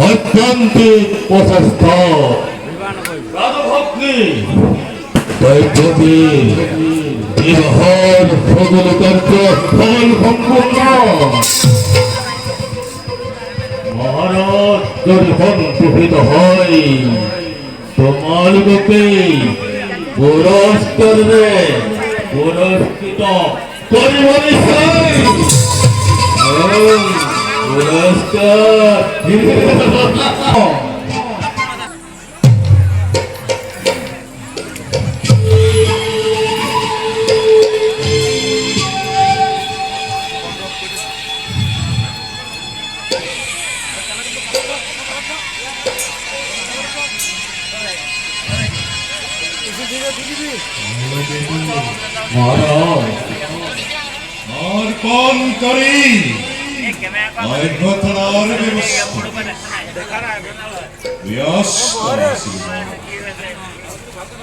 অত্যন্তিক প্রশস্ত রাজভগ্নী বিবাহর সগুলতন্ত্র ফল সম্পূর্ণ মহারাজ যদি সন্তুষ্ট হয় তোমার লোকে পুরস্কারে পুরস্কৃত করিব নিশ্চয় পুরস্কার और कौन करी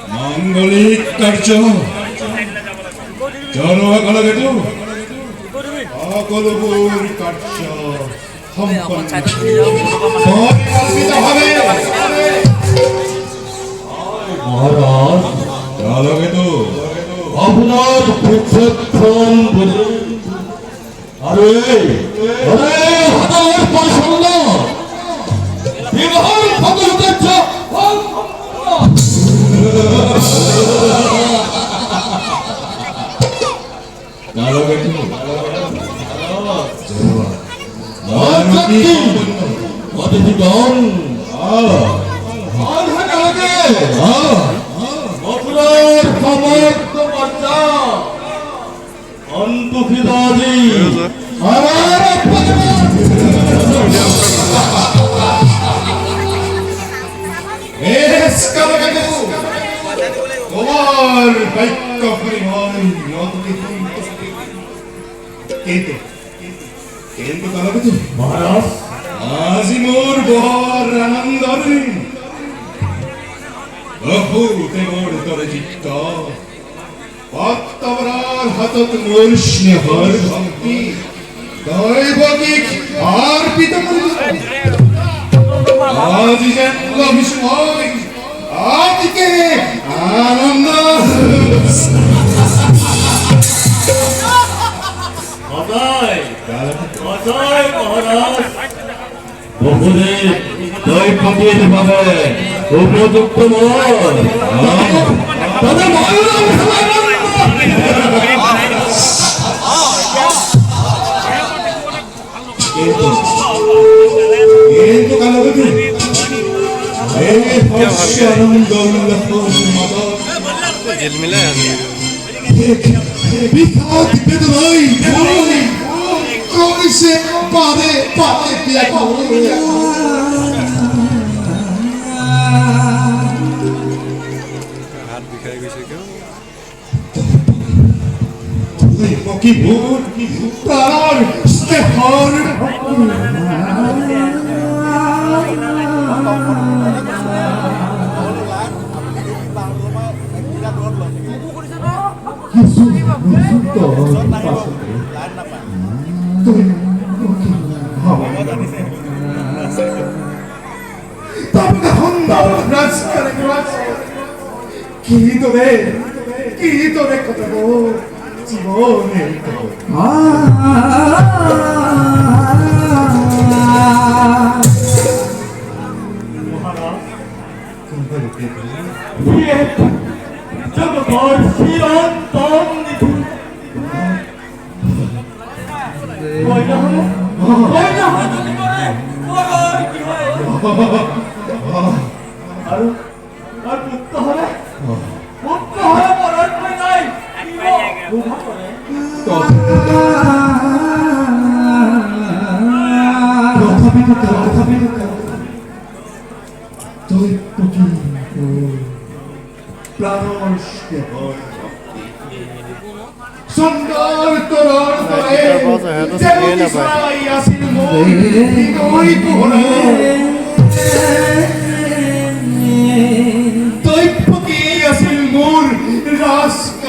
मांगलिक कार्य चलो कलगेतु আকলপুর কার্য সম্পন্ন মহারাজ কলগেতু আপনার প্রত্যক্ষণ বলে আরে আরে হাজার পয়সা বিবাহ ভগবত অতিথিগণ মথুরার সমস্ত বাচ্চা অন্তখিদাদি তোমার বাক্য পরিমাণ কিন্তু কিন্তু কলগেতু মহারাজ আজি মোর বৰ আনন্দৰ দিন বহুতে মোৰ তৰে চিত্ত ভক্তবৰাৰ হাতত মোৰ স্নেহৰ ভক্তি দৈৱকীক অৰ্পিত কৰিলোঁ আজি যেন লভিছো মই আদিকে আনন্দ অজয় অজয় মহারাজ বহুদিন দৈপতির ভাবে উপযুক্ত কিন্তু কলগেতু আনন্দ বিপদ বেদনাই কইছে পারে পারে পিয়া হাত বিষাই গৈছে কিয় কি ভূত প্রাণ স্নেহর কি তোরে কথা জীবনে জগৎ চিরন্তন আর মুক্ত হবে মরার ভয় নাই সুন্দর তোর তোরে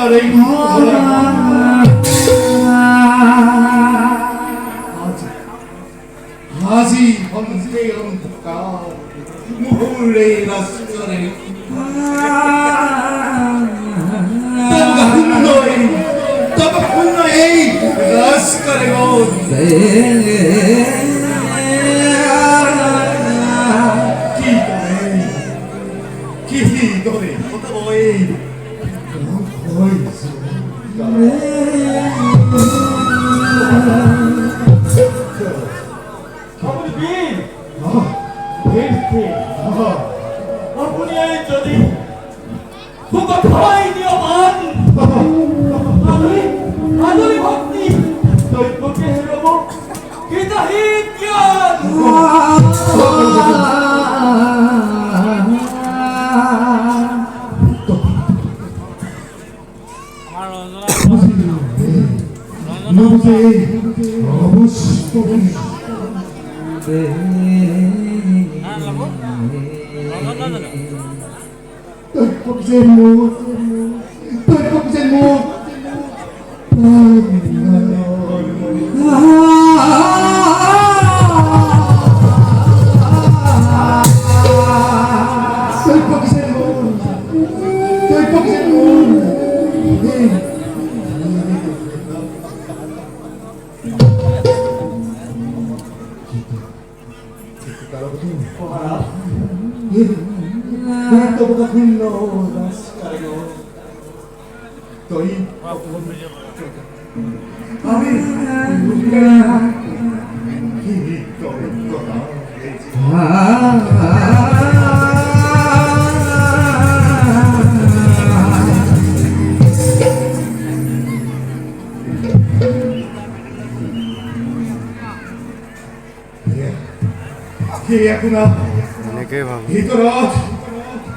অন্তরে আজি অন্তে অন্ধকার মুহুরে রাস্তারে তবে শূন্য এই রাস্তারে কি করে কথা বই আপনি এই যদি কোথায় নিয়মান আদরি ভক্তি দৈবকে হেরব হিতাহিত জ্ঞান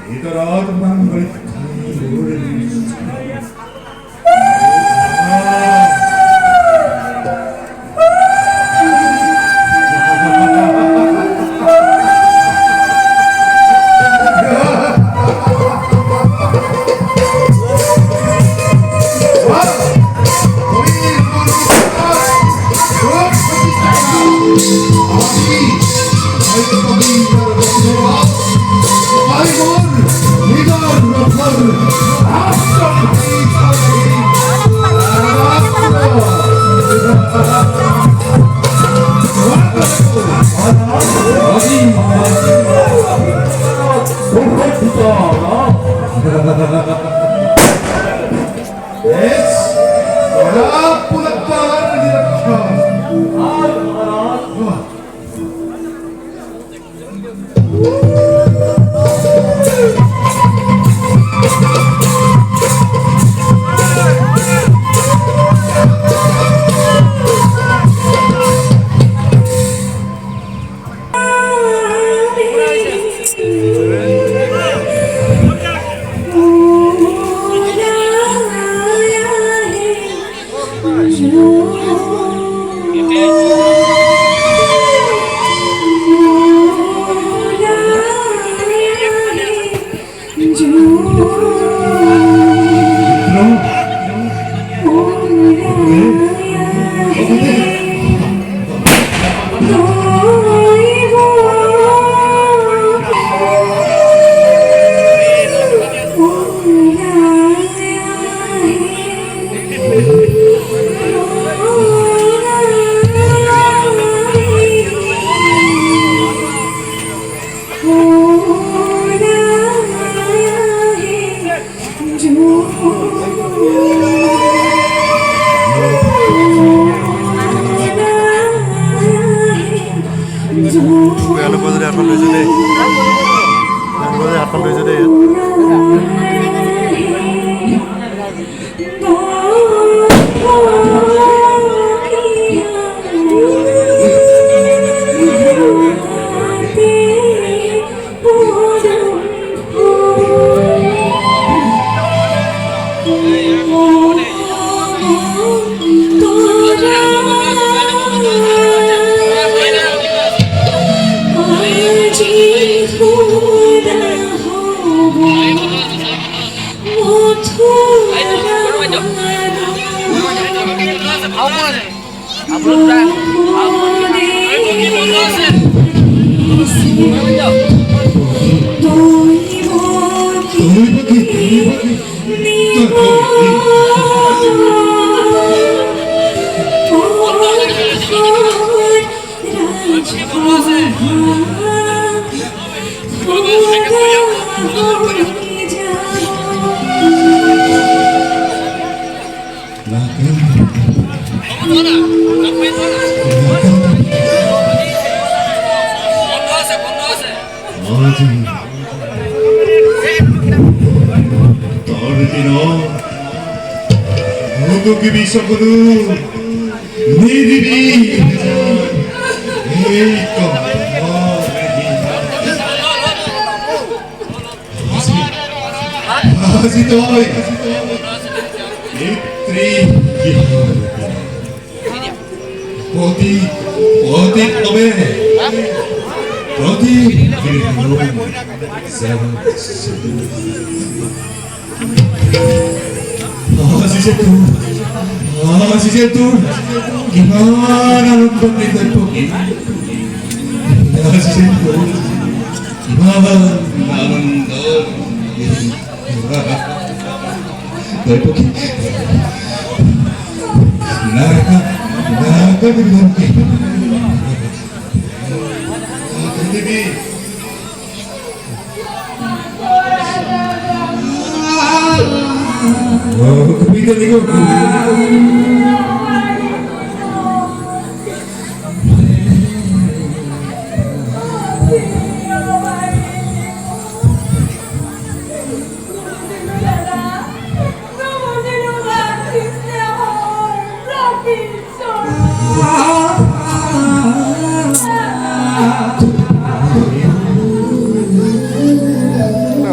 ভিতৰত মাংগলিক Oh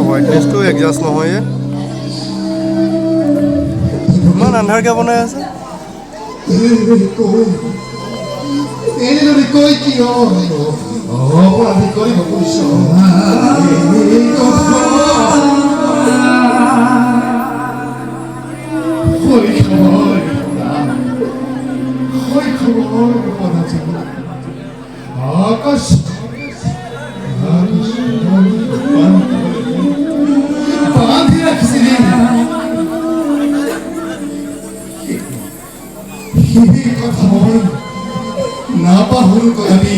হোৱাইটনেছটো এডজাষ্ট নহয় ইমান আন্ধাৰকৈ বনাই আছে কৈ কি অপৰাধী কৰিব আকাশ বান্ধি ৰাখিছিলি সেই কথা মই নাপাহৰোঁ আমি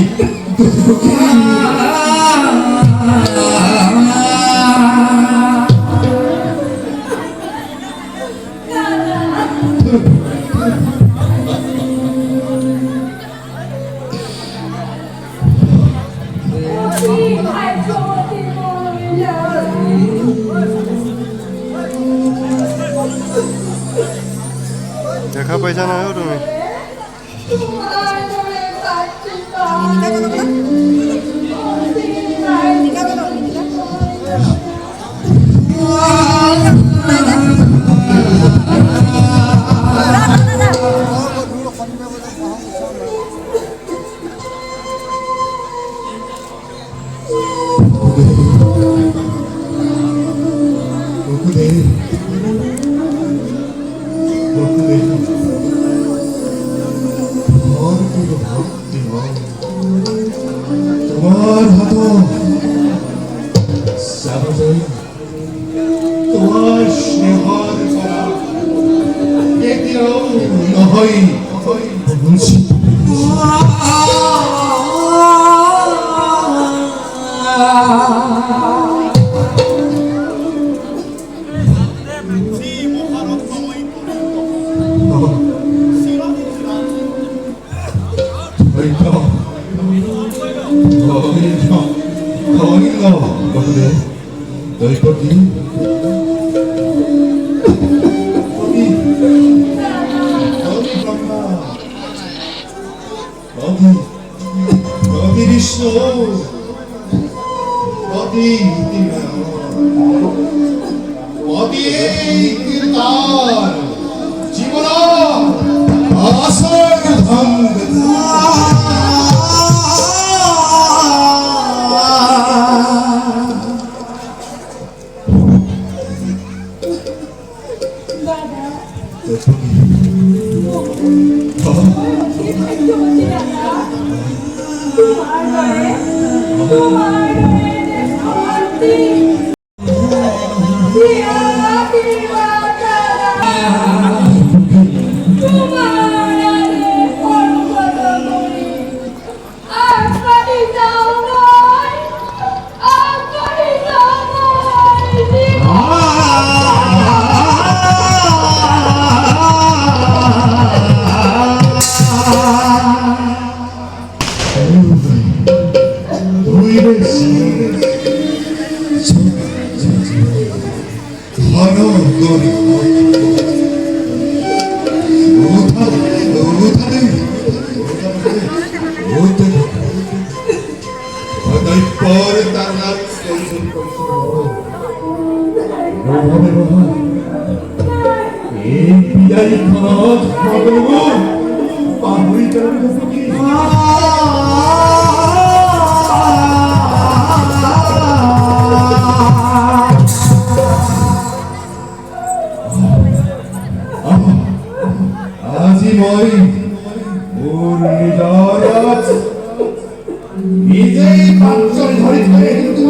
দেখা পাইছা নহয় তুমি আজি মই মোৰ নিজৰ নিজেই পাঁচজন ধৰি ধৰি হিন্দু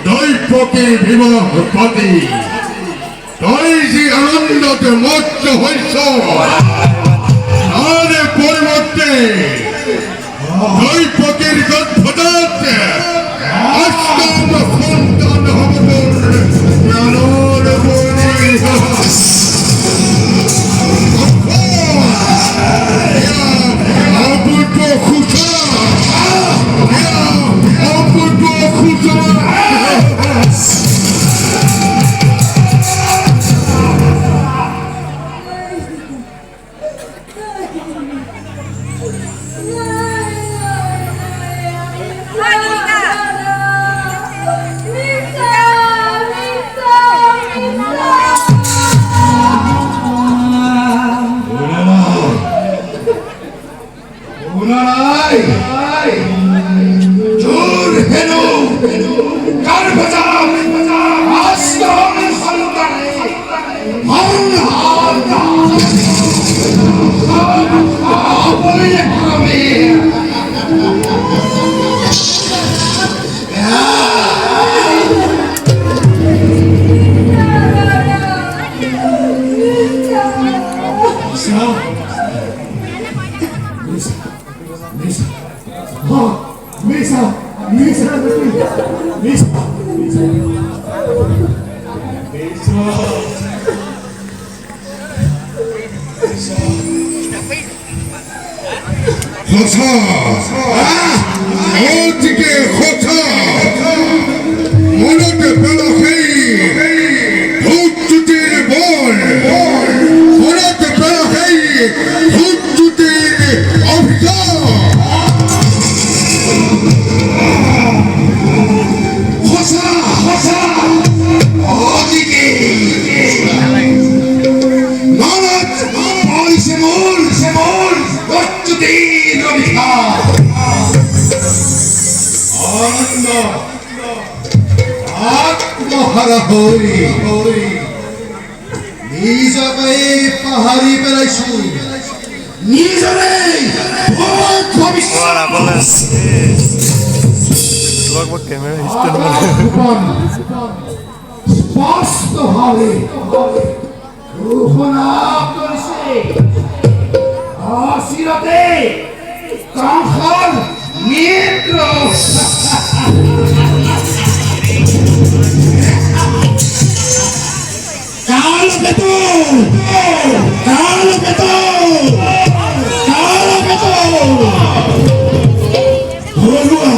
দৈপকীৰ বিবাহ পাতি তই যি আনন্দত মত্ত হৈছ তাৰে পৰিৱৰ্তে দৈপকীৰ গৰ্ভত অষ্টম সন্তান হ'ব তোৰ প্ৰাণৰ বলি অপূৰ্ব সূচনা অপূৰ্ব সূচনা আনন্দ আত্মহারা হই নিজকে পাহাড়ি পেলাইছো নিজৰে ভৱিষ্যত Wala pala. Luwag wag camera history naman. Rupon স্পষ্ট ভাবে রূপনাপ করেছে অসিরতে কংসর মিত্র কাল পেতো কাল পেতো কাল পেতো ধরুয়া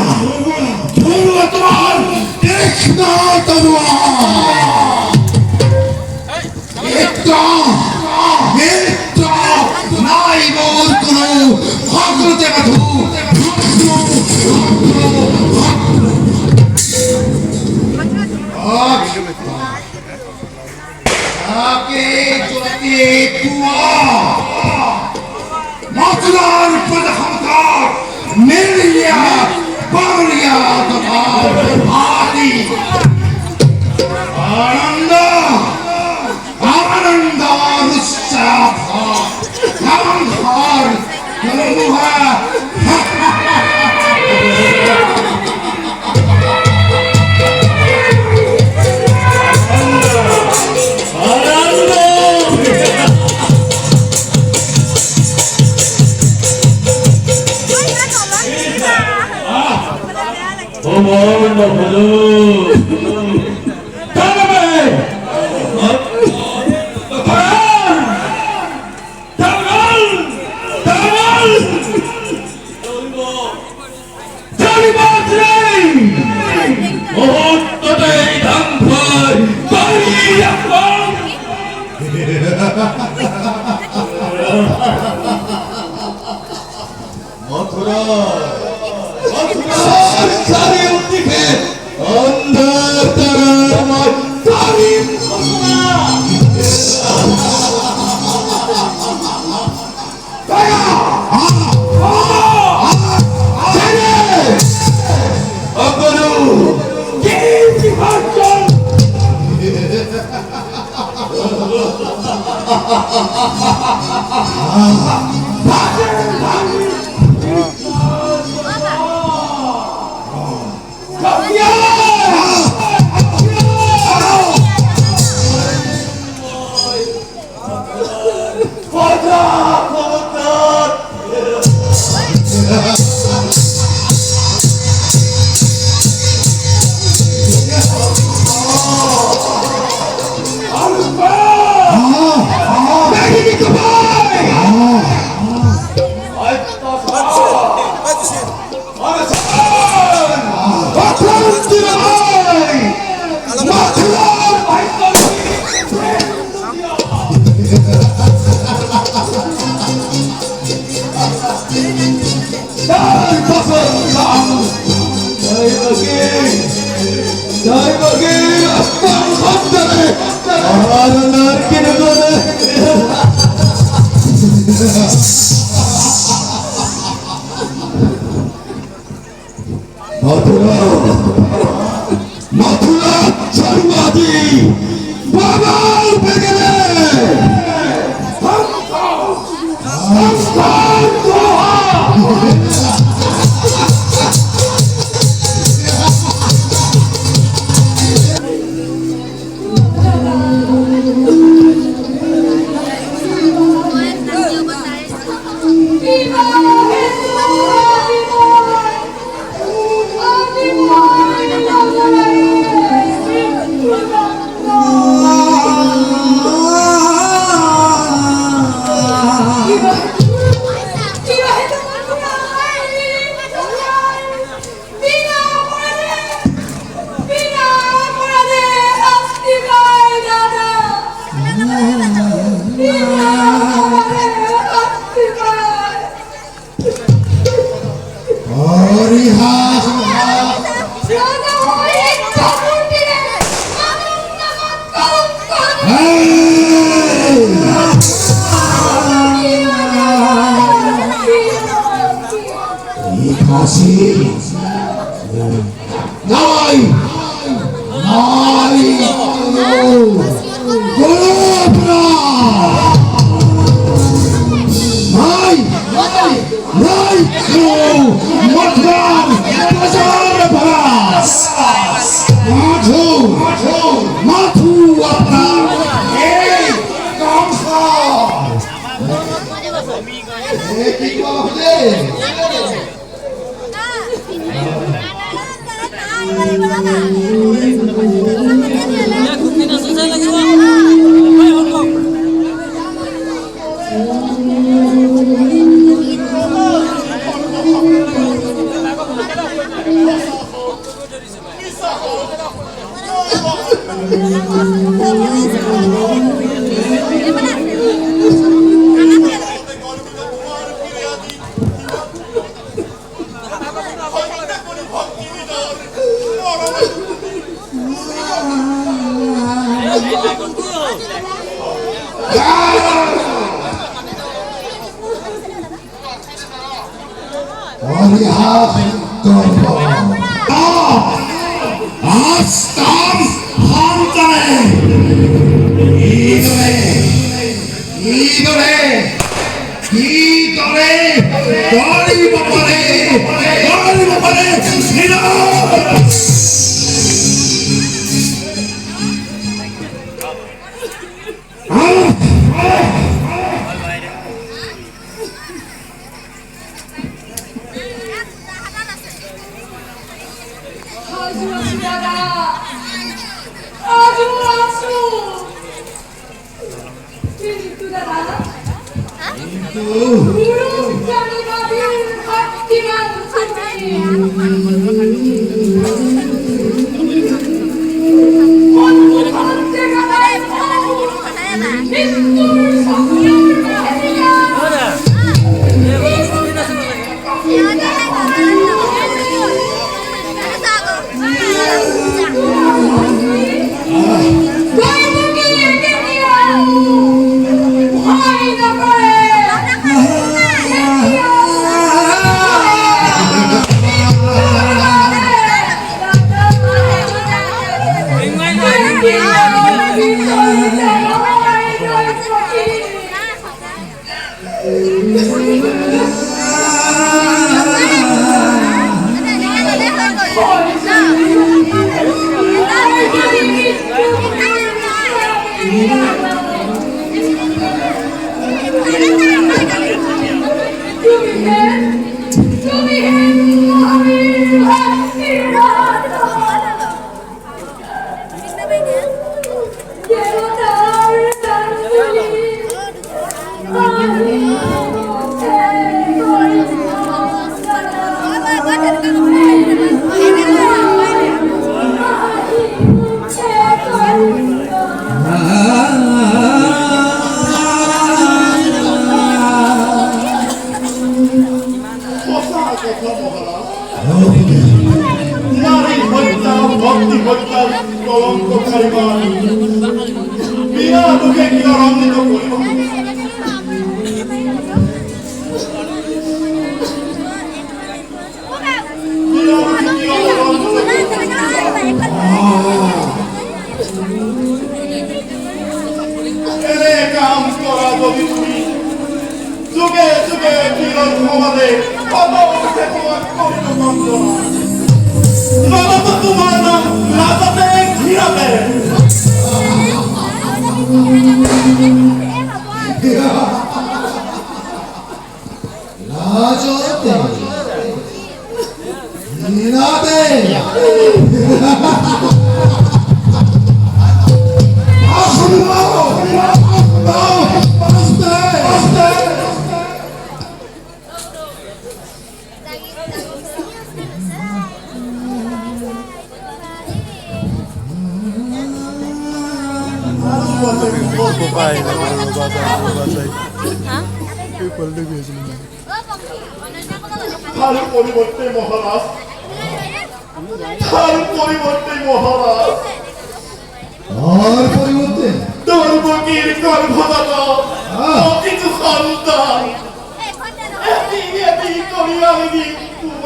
ধরুয়া তোমার কৃষ্ণ তরুয়া একটা নাই মোর কোনো ভদ্রতে বাধু আকে চলতে কুয়া মতলার প্রধানতার মেলিয়া বাংলিয়া তথা আদি আনন্দ আনন্দ উৎসাহ আনন্দ মনোমোহা মথুরা চারিদিকে অন্ধকারময় তারিম মথুরা চারুবাদী বাবা বেগেলে নাই নাই গোলাপরা নাই নাই মতলাম বাজার ভাস মাধু মাধু আপনার এই কংসা কি বলে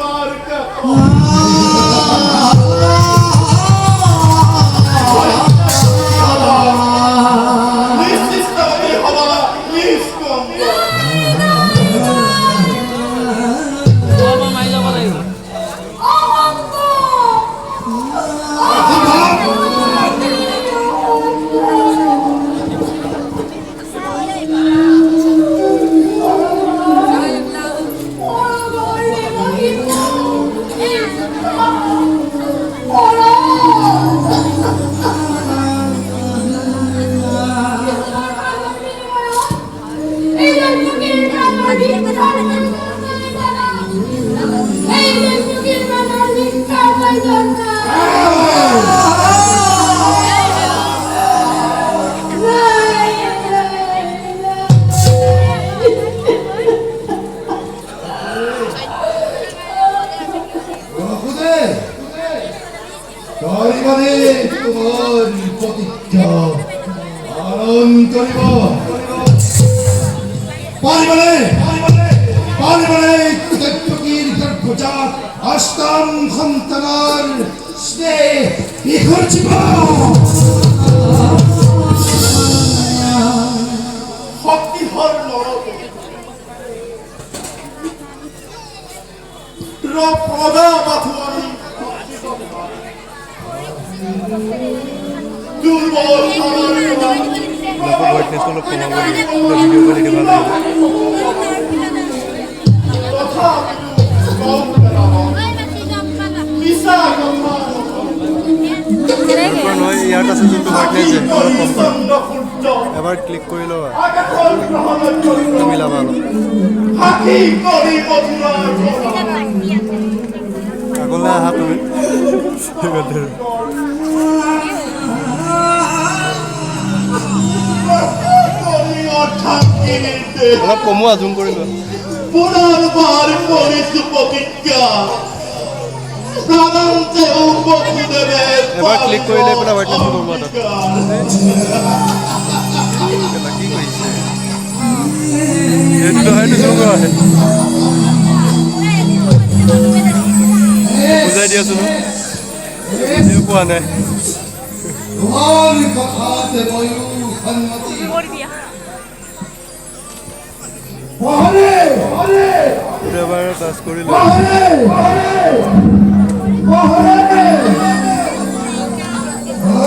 তোমার 저리만의 꿈은 꽃이죠. 아름거리고 빠리만의 그대쪽이 보자 아시단 한탄할 시대에 이끌지마 합비할 나라도 러퍼다 마투아니 두번 나라를 Dapat buat ni solo pengawan ni. Dah video kali dia balik. Kau noi yang atas itu tu buat ni je. Kalau pompa. Ebar klik koi lo. Kamila balo. Aku lah hatu ni. Betul. Kalau kamu azum kau itu. Punar baru polis pokoknya. Salam jauh bokudere. Ebar klik koi le pula buat ni solo buat. Lagi koi se. Itu solo hai. Udah dia suno. Dia buat ni. Tuhan kata boyu hanmati Udah baru tas kori le.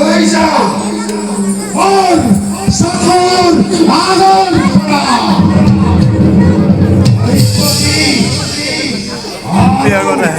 Aisyah on satur agon Dia kau dah.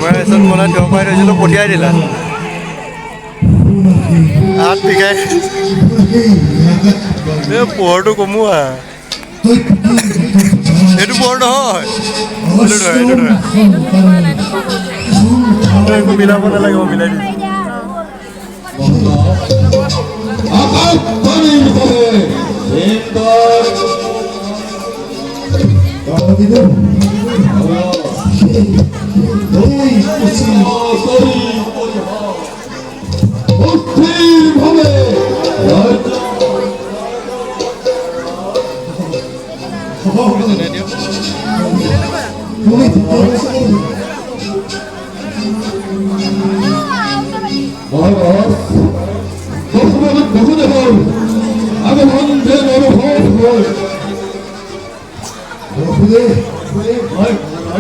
Kamera esan mola coba ada je lo potia je lah. Aat pikai. Dia pordo kamu ah. Itu pordo hoy. Itu dah. Aku bila mana lagi mau bila di. akan paling boleh Indor kalau gitu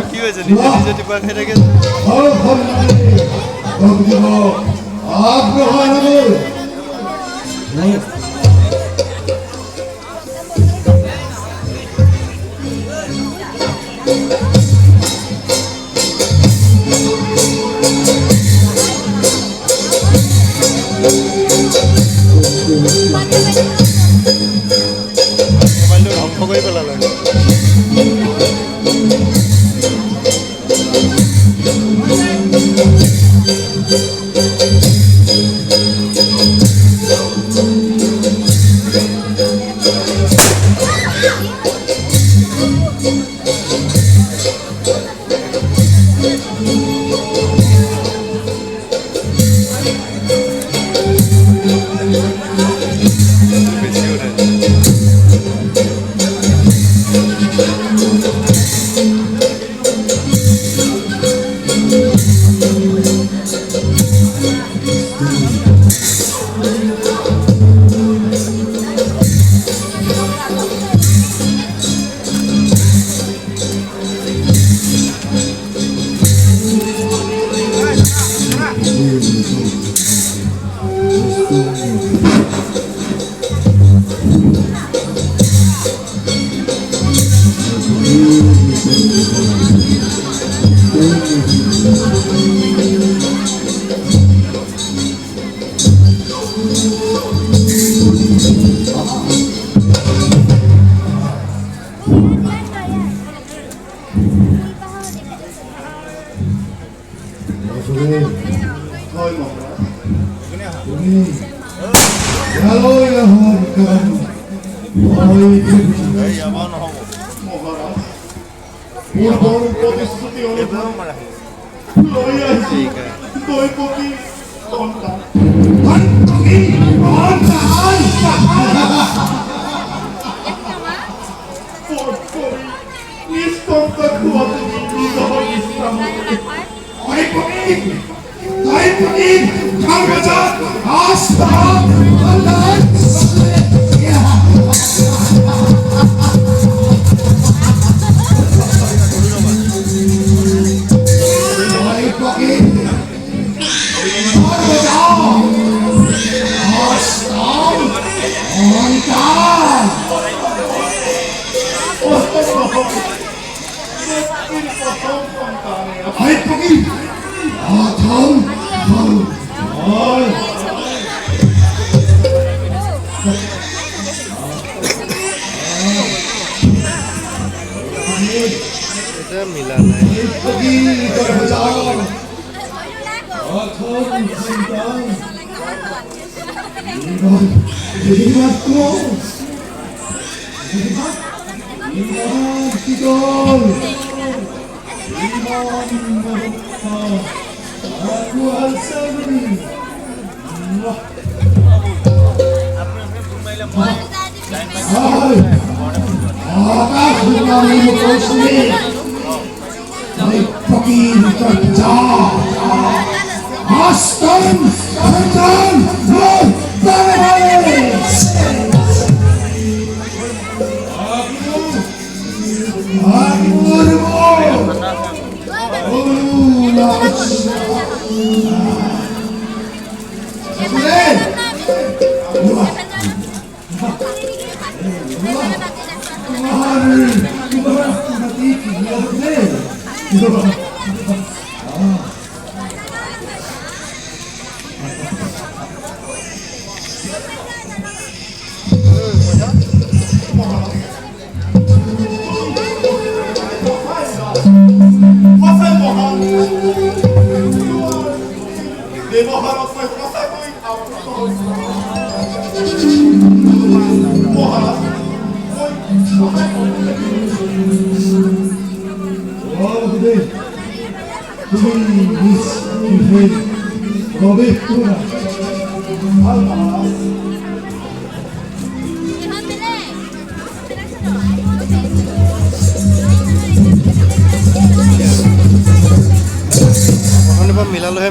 কি হয়েছে নিজে নিজে টিপা খাই থাকে মোবাইলটো ধ্বংস কৰি পেলালে বেশি ওঠে ঠিক আছে এটা মিলা নাই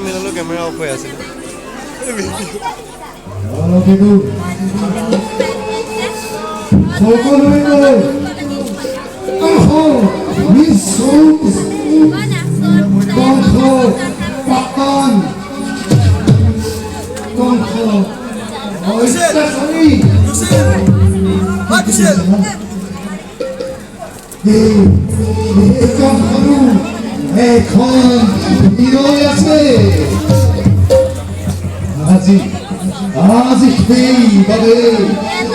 মিলালো কেমেৰা অফ হৈ আছিল আজি সেইবাবে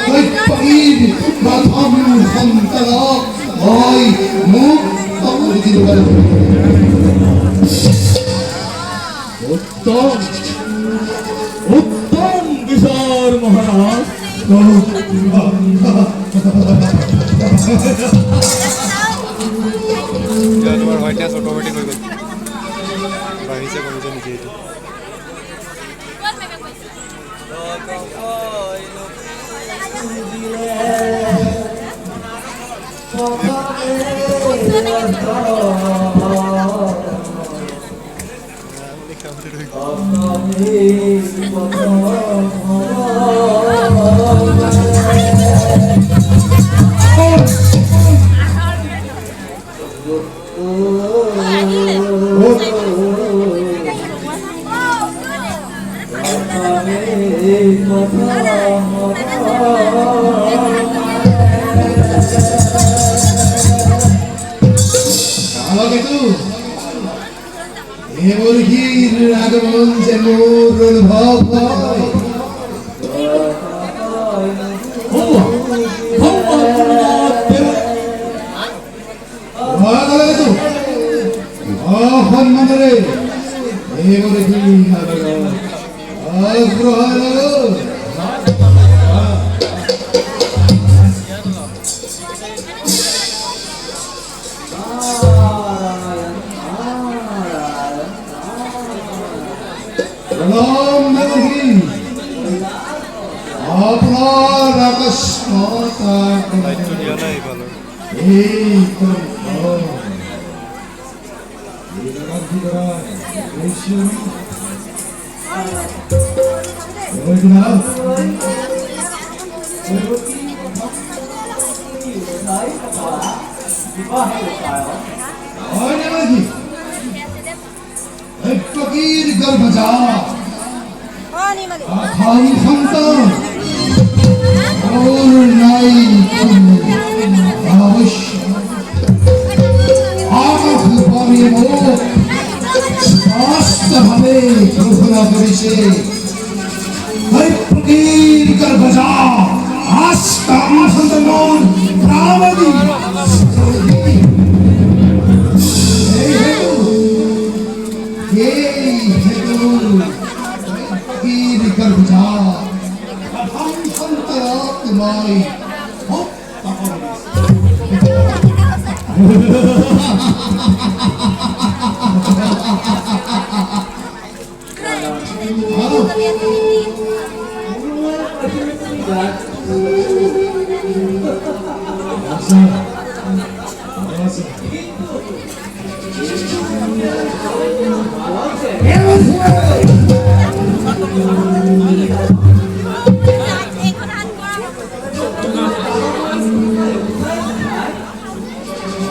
প্ৰত্যেক প্ৰথম সন্তানক মই মোক উত্তম উত্তম কিশোর মহারাজ তোমার হোয়াইট হাউস অটোমেটিক হয়ে গেল বাগিচা কমিছে নেকি এইটো Kalau gitu, Emurhir আগমন যে মোর অনুভব সম্মানরে এমুরহীর আগমন প্রণাম দেবী আপনার আকস্মাতা লাইটটো দিয়া নাই এইফালৰ এই फकीर गर्भ जा खाई संतान और नाई अवश्य आँख पावे मो स्वास्थ्य भावे घोषणा करिছে फकीर गर्भ जा आस्था संतान प्रावदी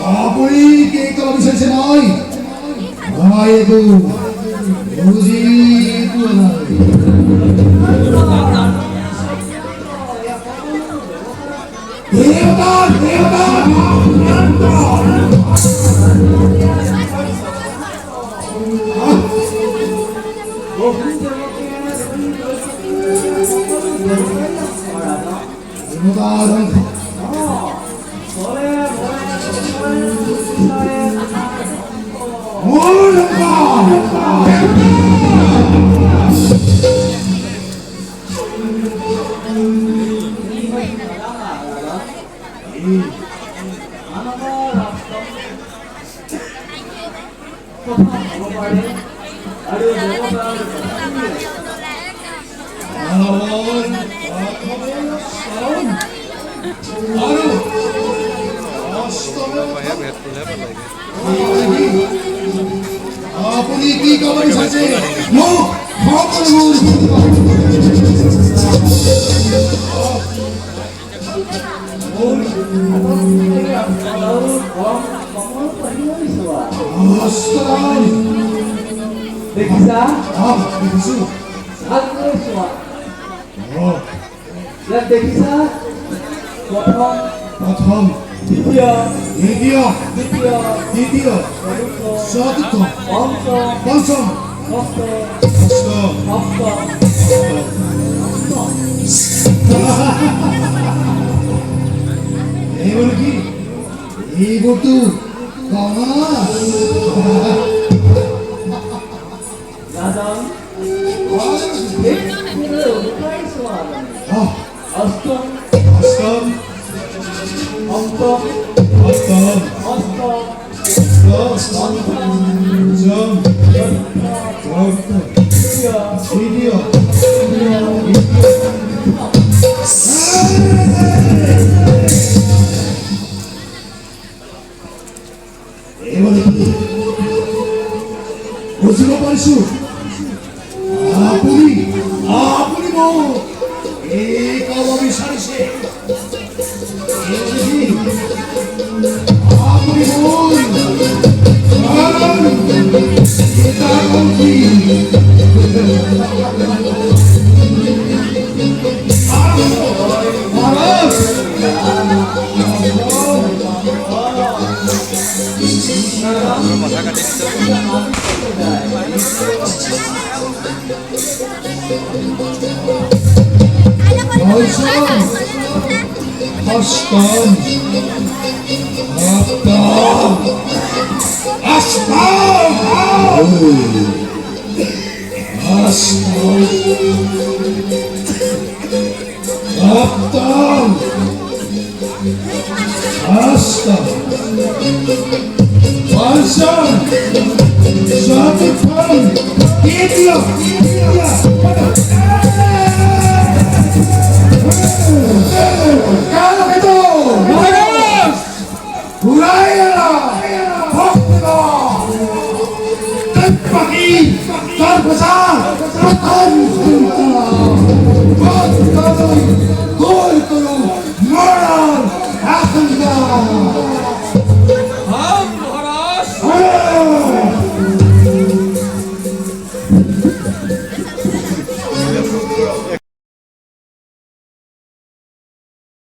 Apoi ke kalau bisa senai, wahai itu, uji itu adalah. Devata, devata, Apoi ki kalau bisa senai, mau Dekisa, begitu. satu semua. Oh, Dan dekisa, potong, প্রথম video, দ্বিতীয় video, তৃতীয় চতুর্থ onto, পঞ্চম osto, অষ্টম opto, এবার কি এই বটু কমা dadang, itu bukan suara. Ostom, অষ্টম onto, অষ্টম osto, পঞ্চম এবারে কি বুঝলো পারছু আপনি আপনি মো এই কলমে সারিছে আপনি মন এটা কি মাথা কাটি দিতে Aslan! Aslan! Aslan! Kaptan! Aslan! Varsan! Zaten gidiyor! Kala itu! Bagus! Buraya! Hokka! Tempaki! Terbesar! Beton! Beton! Gol kuru! Moral! Akhirnya! হাম মহারাজ